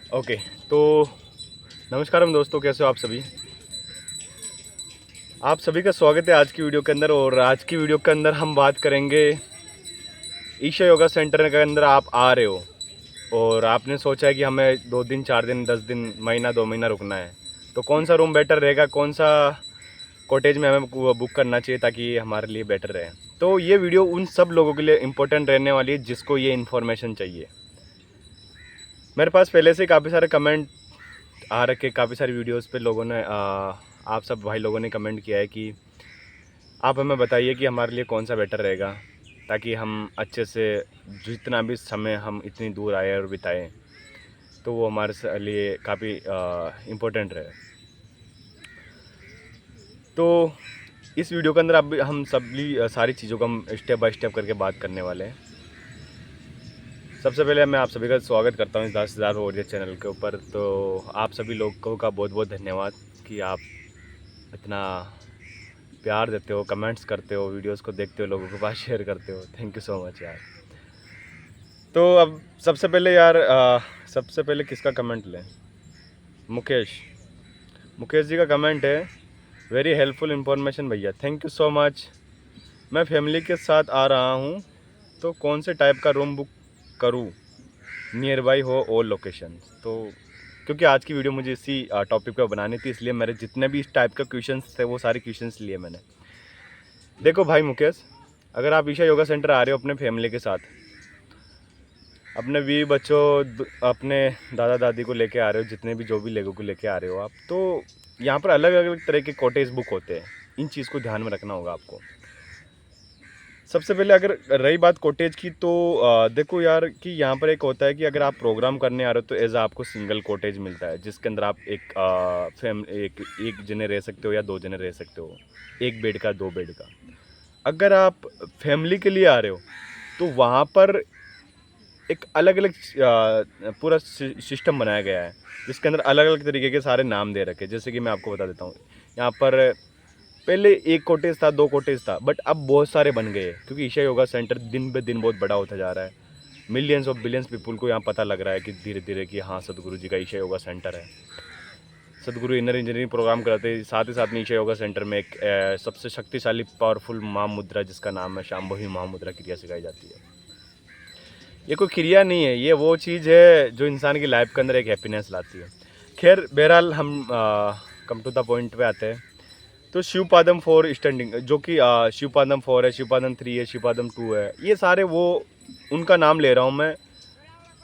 Okay, तो नमस्कार दोस्तों, कैसे हो आप सभी। आप सभी का स्वागत है आज की वीडियो के अंदर। और आज की वीडियो के अंदर हम बात करेंगे, ईशा योगा सेंटर के अंदर आप आ रहे हो और आपने सोचा है कि हमें 2 दिन 4 दिन 10 दिन महीना 2 महीना रुकना है, तो कौन सा रूम बेटर रहेगा, कौन सा कॉटेज में हमें बुक करना चाहिए ताकि हमारे लिए बेटर रहे। तो ये वीडियो उन सब लोगों के लिए इम्पोर्टेंट रहने वाली है जिसको ये इन्फॉर्मेशन चाहिए। मेरे पास पहले से काफ़ी सारे कमेंट आ रखे, काफ़ी सारी वीडियोस पे लोगों ने आप सब भाई लोगों ने कमेंट किया है कि आप हमें बताइए कि हमारे लिए कौन सा बेटर रहेगा ताकि हम अच्छे से जितना भी समय हम इतनी दूर आए और बिताएं तो वो हमारे लिए काफ़ी इम्पोर्टेंट रहे। तो इस वीडियो के अंदर अब हम सभी सारी चीज़ों को हम स्टेप बाय स्टेप करके बात करने वाले हैं। सबसे पहले मैं आप सभी का स्वागत करता हूँ इस 10,000 वॉरियर चैनल के ऊपर। तो आप सभी लोगों का बहुत बहुत धन्यवाद कि आप इतना प्यार देते हो, कमेंट्स करते हो, वीडियोस को देखते हो, लोगों के पास शेयर करते हो। थैंक यू सो मच यार। तो अब सबसे पहले यार सबसे पहले किसका कमेंट लें। मुकेश जी का कमेंट है, वेरी हेल्पफुल इन्फॉर्मेशन भैया, थैंक यू सो मच। मैं फैमिली के साथ आ रहा हूँ, तो कौन से टाइप का रूम बुक करूँ, नियर बाई हो ऑल लोकेशन। तो क्योंकि आज की वीडियो मुझे इसी टॉपिक पे बनानी थी, इसलिए मेरे जितने भी इस टाइप के क्वेश्चंस थे वो सारे क्वेश्चंस लिए मैंने। देखो भाई मुकेश, अगर आप ईशा योगा सेंटर आ रहे हो अपने फैमिली के साथ, अपने बीवी बच्चों, अपने दादा दादी को लेके आ रहे हो, जितने भी जो भी लोगों को लेके आ रहे हो आप, तो यहाँ पर अलग अलग तरह के कॉटेज बुक होते हैं। इन चीज़ को ध्यान में रखना होगा आपको। सबसे पहले अगर रही बात कॉटेज की, तो देखो यार कि यहाँ पर एक होता है कि अगर आप प्रोग्राम करने आ रहे हो तो एज आपको सिंगल कॉटेज मिलता है, जिसके अंदर आप एक जने रह सकते हो या 2 जने रह सकते हो, 1 बेड का 2 बेड का। अगर आप फैमिली के लिए आ रहे हो तो वहाँ पर एक अलग अलग पूरा सिस्टम बनाया गया है, जिसके अंदर अलग अलग तरीके के सारे नाम दे रखे। जैसे कि मैं आपको बता देता हूँ, यहाँ पर पहले 1 कॉटेज था, 2 कॉटेज था, बट अब बहुत सारे बन गए हैं क्योंकि ईशा योगा सेंटर दिन ब दिन बहुत बड़ा होता जा रहा है। मिलियंस ऑफ बिलियंस पीपल को यहाँ पता लग रहा है कि धीरे धीरे कि हाँ, सदगुरु जी का ईशा योगा सेंटर है। सदगुरु इनर इंजीनियरिंग प्रोग्राम कराते हैं, साथ ही साथ में ईशा योगा सेंटर में एक सबसे शक्तिशाली पावरफुल महामुद्रा जिसका नाम है शांभवी महामुद्रा क्रिया सिखाई जाती है। ये कोई क्रिया नहीं है, ये वो चीज़ है जो इंसान की लाइफ के अंदर एक हैप्पीनेस लाती है। खैर बहरहाल हम कम टू द पॉइंट पे आते हैं। तो शिवपादम 4 स्टैंडिंग, जो कि शिवपादम 4 है, शिवपादम 3 है, शिवपादम 2 है, ये सारे वो उनका नाम ले रहा हूँ मैं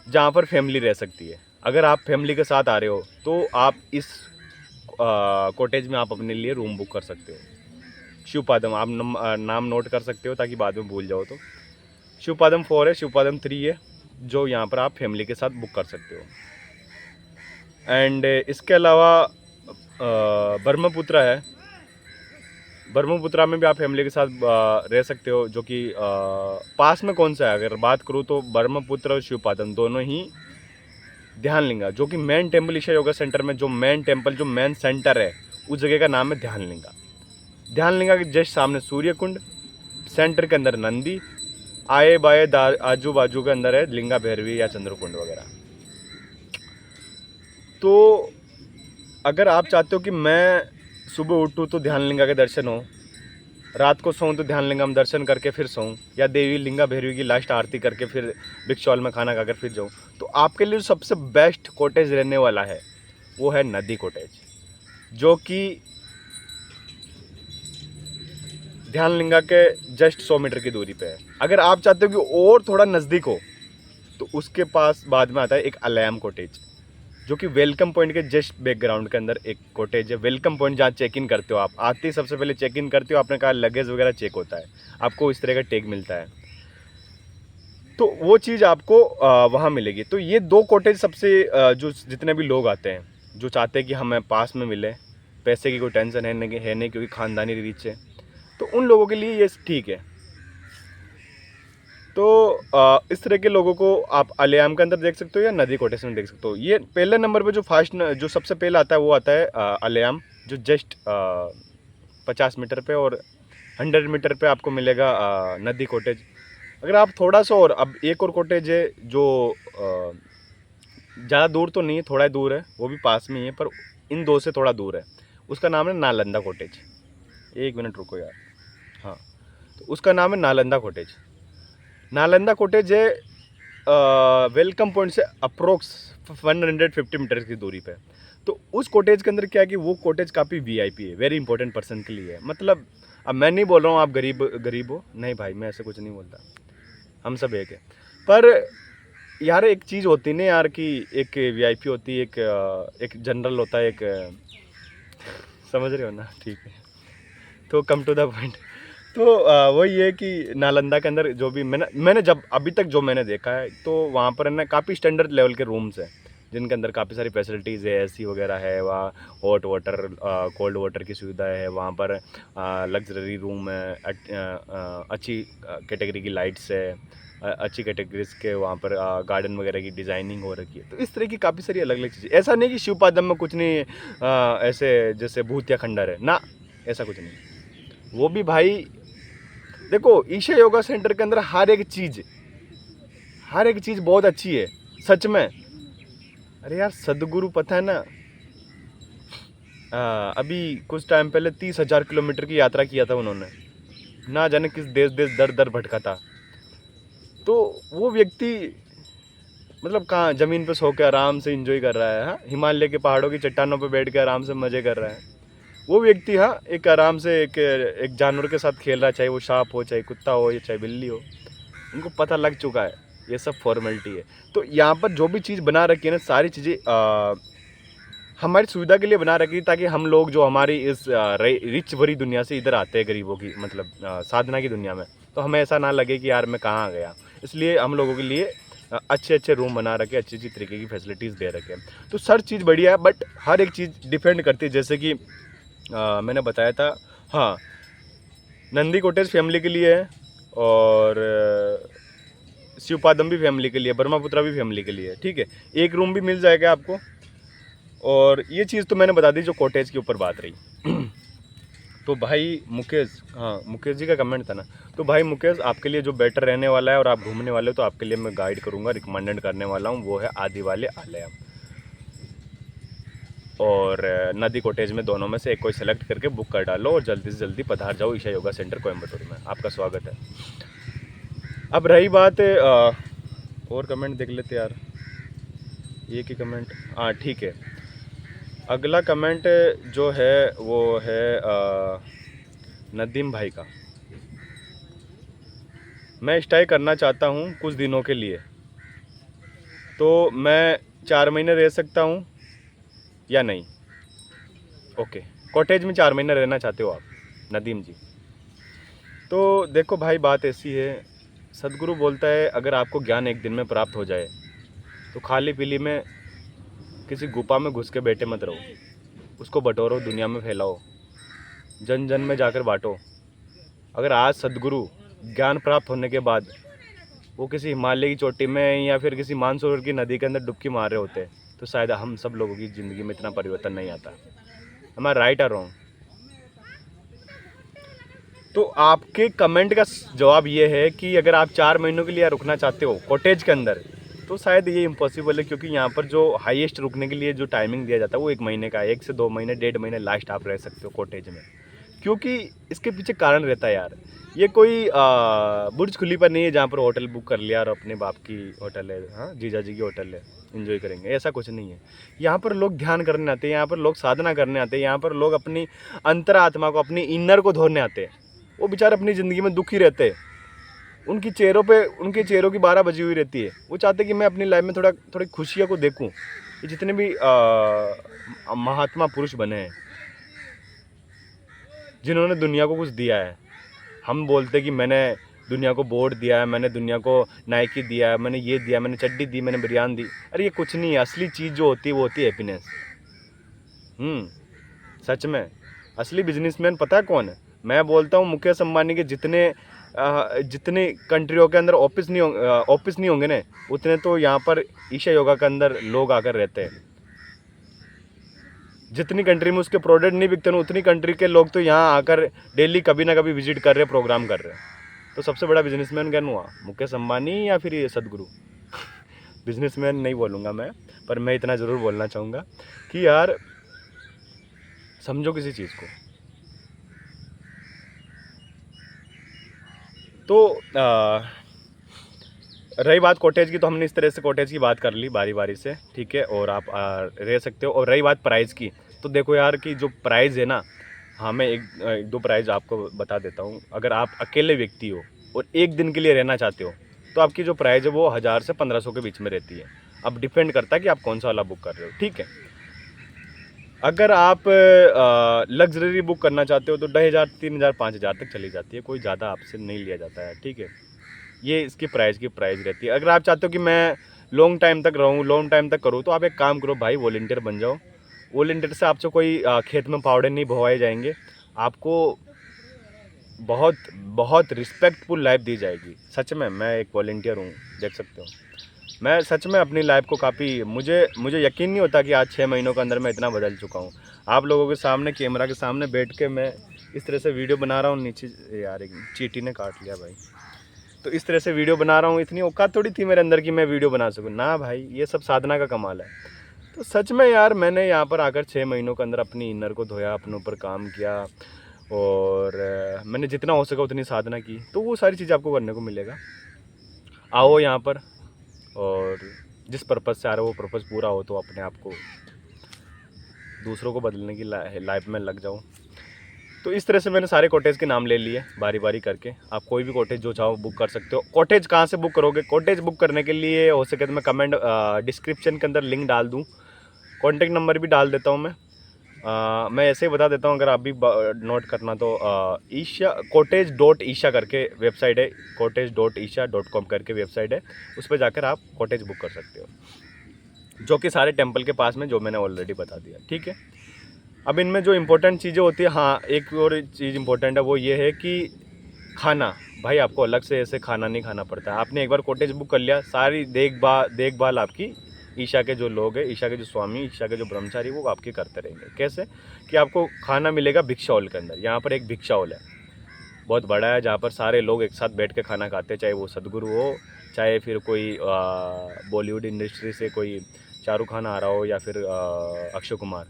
जहाँ पर फैमिली रह सकती है। अगर आप फैमिली के साथ आ रहे हो तो आप इस कॉटेज में आप अपने लिए रूम बुक कर सकते हो। शिवपादम आप नाम नोट कर सकते हो ताकि बाद में भूल जाओ। तो शिवपादम 4 है, शिवपादम 3 है, जो यहाँ पर आप फैमिली के साथ बुक कर सकते हो। एंड इसके अलावा ब्रह्मपुत्रा है, ब्रह्मपुत्रा में भी आप फैमिली के साथ रह सकते हो, जो कि पास में कौन सा है अगर बात करूँ तो ब्रह्मपुत्र और शिवपादम दोनों ही ध्यानलिंगा, जो कि main temple Isha yoga centre में जो मेन टेम्पल जो मेन सेंटर है उस जगह का नाम है ध्यानलिंगा। ध्यानलिंगा के जस्ट सामने सूर्य कुंड, सेंटर के अंदर नंदी, आए बाए आजू बाजू के अंदर है लिंगा भैरवी या चंद्रकुंड वगैरह। तो अगर आप चाहते हो कि मैं सुबह उठूँ तो ध्यानलिंगा के दर्शन हो, रात को सोऊं तो ध्यानलिंगा में दर्शन करके फिर सोऊं, या देवी लिंगा भैरवी की लास्ट आरती करके फिर बिग में खाना खाकर फिर जाऊं, तो आपके लिए सबसे बेस्ट कॉटेज रहने वाला है वो है नदी कॉटेज, जो कि ध्यानलिंगा के जस्ट 100 मीटर की दूरी पे है। अगर आप चाहते हो कि और थोड़ा नज़दीक हो तो उसके पास बाद में आता है एक अलैम कॉटेज, जो कि वेलकम पॉइंट के जस्ट बैकग्राउंड के अंदर एक कॉटेज है। वेलकम पॉइंट जहाँ चेक इन करते हो, आप आते ही सबसे पहले चेक इन करते हो, आपने कहा लगेज वगैरह चेक होता है, आपको इस तरह का टैग मिलता है, तो वो चीज़ आपको वहाँ मिलेगी। तो ये 2 कॉटेज सबसे जो जितने भी लोग आते हैं जो चाहते हैं कि हमें पास में मिले, पैसे की कोई टेंशन है नहीं क्योंकि ख़ानदानी रीच है, तो उन लोगों के लिए ये ठीक है। तो इस तरह के लोगों को आप अलियाम के अंदर देख सकते हो या नदी कोटेज में देख सकते हो। ये पहले नंबर पे जो सबसे पहले आता है वो आता है अलियाम, जो जस्ट 50 मीटर पे, और 100 मीटर पे आपको मिलेगा नदी कॉटेज। अगर आप थोड़ा सा और, अब एक और कॉटेज है जो ज़्यादा दूर तो नहीं है, थोड़ा दूर है, वो भी पास में ही है, पर इन दो से थोड़ा दूर है। उसका नाम है नालंदा कॉटेज। 1 मिनट रुको यार। हाँ, तो उसका नाम है नालंदा कॉटेज। नालंदा कॉटेज है वेलकम पॉइंट से अप्रोक्स 150 मीटर की दूरी पे। तो उस कॉटेज के अंदर क्या है कि वो कॉटेज काफ़ी वीआईपी है, वेरी इंपॉर्टेंट पर्सन के लिए है। मतलब अब मैं नहीं बोल रहा हूँ आप गरीब हो, नहीं भाई, मैं ऐसे कुछ नहीं बोलता, हम सब एक है। पर यार एक चीज़ होती है ना यार कि एक वीआईपी होती है, एक जनरल होता है, एक समझ रहे हो ना? ठीक है, तो कम टू द पॉइंट। तो वही है कि नालंदा के अंदर जो भी मैंने जब अभी तक जो मैंने देखा है, तो वहाँ पर है ना काफ़ी स्टैंडर्ड लेवल के रूम्स हैं, जिनके अंदर काफ़ी सारी फैसिलिटीज़ है, एसी वगैरह है, वहाँ हॉट वाटर कोल्ड वाटर की सुविधा है, वहाँ पर लग्जरी रूम है, अच्छी कैटेगरी की लाइट्स है, अच्छी कैटेगरीज के वहाँ पर गार्डन वगैरह की डिज़ाइनिंग हो रखी है। तो इस तरह की काफ़ी सारी अलग अलग चीज़ें, ऐसा नहीं कि शिवपादम में कुछ नहीं ऐसे जैसे भूत या खंडर है ना, ऐसा कुछ नहीं। वो भी भाई देखो, ईशा योगा सेंटर के अंदर हर एक चीज़ बहुत अच्छी है, सच में। अरे यार सदगुरु पता है ना, अभी कुछ टाइम पहले 30,000 किलोमीटर की यात्रा किया था उन्होंने, ना जाने किस देश देश दर दर भटका था। तो वो व्यक्ति मतलब कहाँ ज़मीन पे सो के आराम से एंजॉय कर रहा है, हाँ, हिमालय के पहाड़ों की चट्टानों पे बैठ के आराम से मज़े कर रहा है। वो व्यक्ति हाँ एक आराम से एक जानवर के साथ खेल रहा है, चाहे वो सांप हो, चाहे कुत्ता हो, या चाहे बिल्ली हो। उनको पता लग चुका है ये सब फॉर्मेलिटी है। तो यहाँ पर जो भी चीज़ बना रखी है ना, सारी चीज़ें हमारी सुविधा के लिए बना रखी है, ताकि हम लोग जो हमारी इस रिच भरी दुनिया से इधर आते हैं, गरीबों की मतलब साधना की दुनिया में, तो हमें ऐसा ना लगे कि यार मैं कहाँ आ गया। इसलिए हम लोगों के लिए अच्छे अच्छे रूम बना रखे, अच्छी अच्छी तरीके की फैसिलिटीज़ दे रखे हैं। तो हर चीज़ बढ़िया है, बट हर एक चीज़ डिपेंड करती है। जैसे कि मैंने बताया था, हाँ, नंदी कॉटेज फैमिली के लिए है, और शिवपादम भी फैमिली के लिए, ब्रह्मपुत्रा भी फैमिली के लिए, ठीक है। एक रूम भी मिल जाएगा आपको। और ये चीज़ तो मैंने बता दी जो कॉटेज के ऊपर बात रही। तो भाई मुकेश, हाँ मुकेश जी का कमेंट था ना, तो भाई मुकेश आपके लिए जो बेटर रहने वाला है और आप घूमने वाले हो, तो आपके लिए मैं गाइड करूँगा, रिकमेंडेड करने वाला हूँ, वो है आदि वाले आलयम और नदी कॉटेज में। दोनों में से एक कोई सेलेक्ट करके बुक कर डालो और जल्दी से जल्दी पधार जाओ ईशा योगा सेंटर कोयम्बटूर में, आपका स्वागत है। अब रही बात और कमेंट देख लेते यार, एक ही कमेंट, हाँ ठीक है। अगला कमेंट जो है वो है नदीम भाई का। मैं स्टे करना चाहता हूँ कुछ दिनों के लिए, तो मैं 4 महीने रह सकता हूँ या नहीं? ओके, कॉटेज में 4 महीने रहना चाहते हो आप, नदीम जी? तो देखो भाई, बात ऐसी है, सदगुरु बोलता है अगर आपको ज्ञान एक दिन में प्राप्त हो जाए, तो खाली पीली में किसी गुफा में घुस के बैठे मत रहो, उसको बटोरो, दुनिया में फैलाओ, जन जन में जाकर बांटो। अगर आज सदगुरु ज्ञान प्राप्त होने के बाद वो किसी हिमालय की चोटी में या फिर किसी मानसरोवर की नदी के अंदर डुबकी मार रहे होते, तो शायद हम सब लोगों की ज़िंदगी में इतना परिवर्तन नहीं आता। am I राइट और रॉन्ग? तो आपके कमेंट का जवाब ये है कि अगर आप 4 महीनों के लिए रुकना चाहते हो कॉटेज के अंदर, तो शायद ये इम्पॉसिबल है, क्योंकि यहाँ पर जो हाईएस्ट रुकने के लिए जो टाइमिंग दिया जाता है वो 1 महीने का है, 1 से 2 महीने, 1.5 महीने लास्ट आप रह सकते हो कॉटेज में। क्योंकि इसके पीछे कारण रहता है यार, ये कोई बुर्ज खलीफा नहीं है जहाँ पर होटल बुक कर लिया और अपने बाप की होटल है, हाँ जीजा जी की होटल है, इन्जॉय करेंगे, ऐसा कुछ नहीं है। यहाँ पर लोग ध्यान करने आते हैं, यहाँ पर लोग साधना करने आते हैं, यहाँ पर लोग अपनी अंतरात्मा को, अपनी इनर को धोने आते हैं। वो बेचारे अपनी ज़िंदगी में दुखी रहते हैं, उनके चेहरों की 12 बजी हुई रहती है। वो चाहते हैं कि मैं अपनी लाइफ में थोड़ी खुशियों को देखूं। ये जितने भी महात्मा पुरुष बने हैं, जिन्होंने दुनिया को कुछ दिया है, हम बोलते कि मैंने दुनिया को बोर्ड दिया है, मैंने दुनिया को नाइकी दिया है, मैंने ये दिया, मैंने चड्डी दी, मैंने बिरयानी दी। अरे ये कुछ नहीं है, असली चीज़ जो होती है वो होती है हैप्पीनेस। सच में असली बिजनेसमैन पता है कौन है? मैं बोलता हूँ मुकेश अंबानी के जितने कंट्रियों के अंदर ऑफिस नहीं होंगे ना, उतने तो यहाँ पर ईशा योगा के अंदर लोग आकर रहते हैं। जितनी कंट्री में उसके प्रोडक्ट नहीं बिकते ना, उतनी कंट्री के लोग तो यहाँ आकर डेली कभी ना कभी विजिट कर रहे हैं, प्रोग्राम कर रहे हैं। तो सबसे बड़ा बिजनेसमैन कौन हुआ, मुकेश अंबानी या फिर ये सदगुरु? बिजनेसमैन नहीं बोलूँगा मैं, पर मैं इतना ज़रूर बोलना चाहूँगा कि यार समझो किसी चीज़ को। तो रही बात कॉटेज की, तो हमने इस तरह से कॉटेज की बात कर ली बारी बारी से, ठीक है, और आप रह सकते हो। और रही बात प्राइस की, तो देखो यार कि जो प्राइस है ना, हाँ मैं एक दो प्राइस आपको बता देता हूँ। अगर आप अकेले व्यक्ति हो और एक दिन के लिए रहना चाहते हो तो आपकी जो प्राइस है वो 1000 से 1500 के बीच में रहती है। अब डिपेंड करता है कि आप कौन सा वाला बुक कर रहे हो, ठीक है। अगर आप लग्जरी बुक करना चाहते हो तो 2500, 3000, 5000 तक चली जाती है, कोई ज़्यादा आपसे नहीं लिया जाता है, ठीक है। ये इसकी प्राइस रहती है। अगर आप चाहते हो कि मैं लॉन्ग टाइम तक रहूँ, लॉन्ग टाइम तक करूँ, तो आप एक काम करो भाई, वॉलंटियर बन जाओ। वॉलंटियर से आपसे कोई खेत में फावड़े नहीं भोवाए जाएंगे, आपको बहुत बहुत रिस्पेक्टफुल लाइफ दी जाएगी। सच में मैं एक वॉलंटियर हूँ, देख सकते हो। मैं सच में अपनी लाइफ को काफ़ी, मुझे यकीन नहीं होता कि आज 6 महीनों के अंदर मैं इतना बदल चुका हूँ। आप लोगों के सामने, कैमरा के सामने बैठ के मैं इस तरह से वीडियो बना रहा हूँ। नीचे यार एक चींटी ने काट लिया भाई। तो इस तरह से वीडियो बना रहा हूँ, इतनी औकात थोड़ी थी मेरे अंदर कि मैं वीडियो बना सकूँ ना भाई, ये सब साधना का कमाल है। तो सच में यार मैंने यहाँ पर आकर 6 महीनों के अंदर अपनी इनर को धोया, अपने ऊपर काम किया, और मैंने जितना हो सका उतनी साधना की। तो वो सारी चीज़ आपको करने को मिलेगा। आओ यहाँ पर, और जिस पर्पज़ से आ रहे हो वो पर्पज़ पूरा हो तो अपने आप को, दूसरों को बदलने की लाइफ में लग जाओ। तो इस तरह से मैंने सारे कॉटेज के नाम ले लिए बारी बारी करके। आप कोई भी कॉटेज जो चाहो बुक कर सकते हो। कॉटेज कहाँ से बुक करोगे? कॉटेज बुक करने के लिए हो सके तो मैं कमेंट डिस्क्रिप्शन के अंदर लिंक डाल दूँ, कॉन्टेक्ट नंबर भी डाल देता हूँ मैं ऐसे ही बता देता हूँ, अगर आप भी नोट करना तो ईशा cottage.isha करके वेबसाइट है, cottage.isha.com करके वेबसाइट है, उस पर जाकर आप कॉटेज बुक कर सकते हो, जो कि सारे टेम्पल के पास में, जो मैंने ऑलरेडी बता दिया, ठीक है। अब इनमें जो इम्पोर्टेंट चीज़ें होती है, हाँ एक और चीज़ इम्पोर्टेंट है, वो ये है कि खाना, भाई आपको अलग से ऐसे खाना नहीं खाना पड़ता है। आपने एक बार कॉटेज बुक कर लिया, सारी देखभाल आपकी ईशा के जो लोग हैं, ईशा के जो स्वामी, ईशा के जो ब्रह्मचारी, वो आपके करते रहेंगे। कैसे कि आपको खाना मिलेगा भिक्षा हॉल के अंदर। यहाँ पर एक भिक्षा हॉल है, बहुत बड़ा है, जहाँ पर सारे लोग एक साथ बैठ के खाना खाते हैं, चाहे वो सदगुरु हो, चाहे फिर कोई बॉलीवुड इंडस्ट्री से कोई शाहरुख खान आ रहा हो, या फिर अक्षय कुमार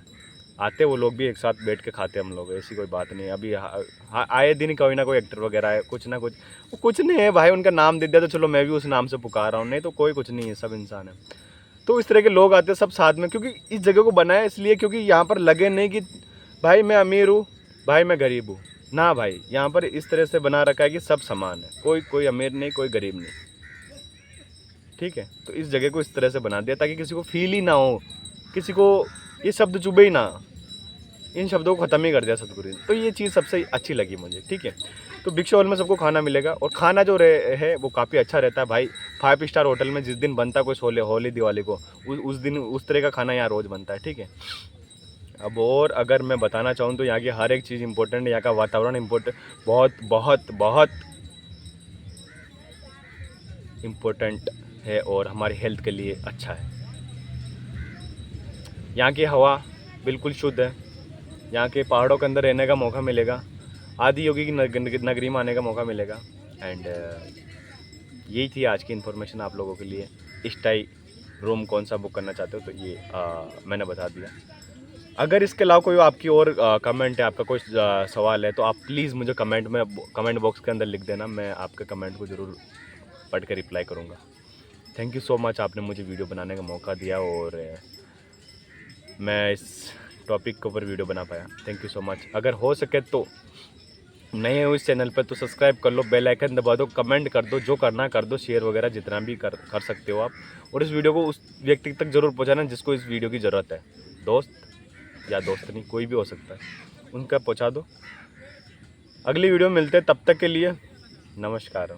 आते, वो लोग भी एक साथ बैठ के खाते हम लोग, ऐसी कोई बात नहीं। अभी आए दिन कोई ना कोई एक्टर वगैरह है, कुछ ना कुछ, वो कुछ नहीं है भाई, उनका नाम दे दिया तो चलो मैं भी उस नाम से पुकार रहा हूँ, नहीं तो कोई कुछ नहीं है, सब इंसान है। तो इस तरह के लोग आते हैं सब साथ में, क्योंकि इस जगह को बनाया इसलिए क्योंकि यहाँ पर लगे नहीं कि भाई मैं अमीर हूँ, भाई मैं गरीब हूँ, ना भाई, यहाँ पर इस तरह से बना रखा है कि सब समान है, कोई अमीर नहीं, कोई गरीब नहीं, ठीक है। तो इस जगह को इस तरह से बना दिया ताकि किसी को फील ही ना हो, किसी को ये शब्द चुभे ही ना, इन शब्दों को ख़त्म ही कर दिया सतगुरु ने। तो ये चीज़ सबसे अच्छी लगी मुझे, ठीक है। तो भिक्षा हॉल में सबको खाना मिलेगा, और खाना जो है वो काफ़ी अच्छा रहता है भाई। 5 स्टार होटल में जिस दिन बनता है कोई होली दिवाली को, उस दिन उस तरह का खाना यहाँ रोज़ बनता है, ठीक है। अब और अगर मैं बताना चाहूँ तो यहाँ की हर एक चीज़ इंपॉर्टेंट है, यहाँ का वातावरण इम्पोर्टेंट, बहुत बहुत बहुत इम्पोर्टेंट है, और हमारी हेल्थ के लिए अच्छा है। यहाँ की हवा बिल्कुल शुद्ध है, यहाँ के पहाड़ों के अंदर रहने का मौका मिलेगा, आदि योगी की नगरी में आने का मौका मिलेगा। एंड यही थी आज की इन्फॉर्मेशन आप लोगों के लिए। स्टाई रूम कौन सा बुक करना चाहते हो तो ये मैंने बता दिया। अगर इसके अलावा कोई आपकी और कमेंट है, आपका कोई सवाल है, तो आप प्लीज़ मुझे कमेंट बॉक्स के अंदर लिख देना, मैं आपके कमेंट को ज़रूर पढ़ के रिप्लाई करूँगा। थैंक यू सो मच, आपने मुझे वीडियो बनाने का मौका दिया, और मैं इस टॉपिक के ऊपर वीडियो बना पाया। Thank you so much. अगर हो सके तो नए हो इस चैनल पर तो सब्सक्राइब कर लो, बेल आइकन दबा दो, कमेंट कर दो, जो करना कर दो, शेयर वगैरह जितना भी कर सकते हो आप। और इस वीडियो को उस व्यक्ति तक ज़रूर पहुंचाना जिसको इस वीडियो की ज़रूरत है, दोस्त या दोस्त नहीं, कोई भी हो सकता है, उनका पहुंचा दो। अगली वीडियो में मिलते हैं, तब तक के लिए नमस्कार।